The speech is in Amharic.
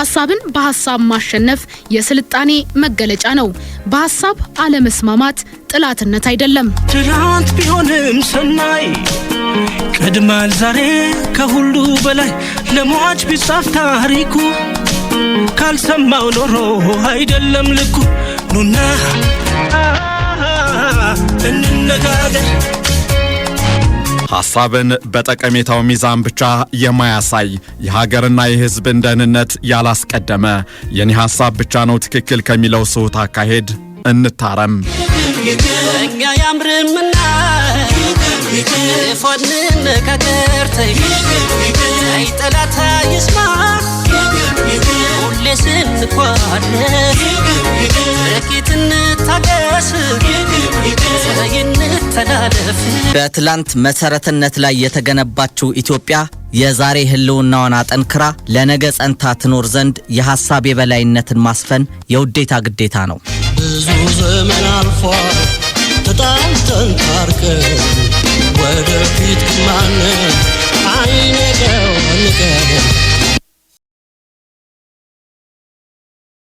ሐሳብን በሐሳብ ማሸነፍ የስልጣኔ መገለጫ ነው። በሐሳብ አለመስማማት ጥላትነት አይደለም። ትላንት ቢሆንም ሰናይ ቀድማል ዛሬ ከሁሉ በላይ ለሟች ቢጻፍ ታሪኩ ካልሰማው ኖሮ አይደለም ልኩ ኑና እንነጋገር። ሐሳብን በጠቀሜታው ሚዛን ብቻ የማያሳይ የሀገርና የሕዝብን ደህንነት ያላስቀደመ የኔ ሐሳብ ብቻ ነው ትክክል ከሚለው ስሁት አካሄድ እንታረም። እኛ ያምርምና ፎድን ከከርተይ ጠላታ ይስማ ሁሌ ስንኳደስ ረቂትን ታገስ ይንተላለፍ። በትላንት መሰረትነት ላይ የተገነባችው ኢትዮጵያ የዛሬ ህልውናዋን አጠንክራ ለነገ ጸንታ ትኖር ዘንድ የሐሳብ የበላይነትን ማስፈን የውዴታ ግዴታ ነው። ብዙ ዘመን አልፏል ተጣልተን ታርቀን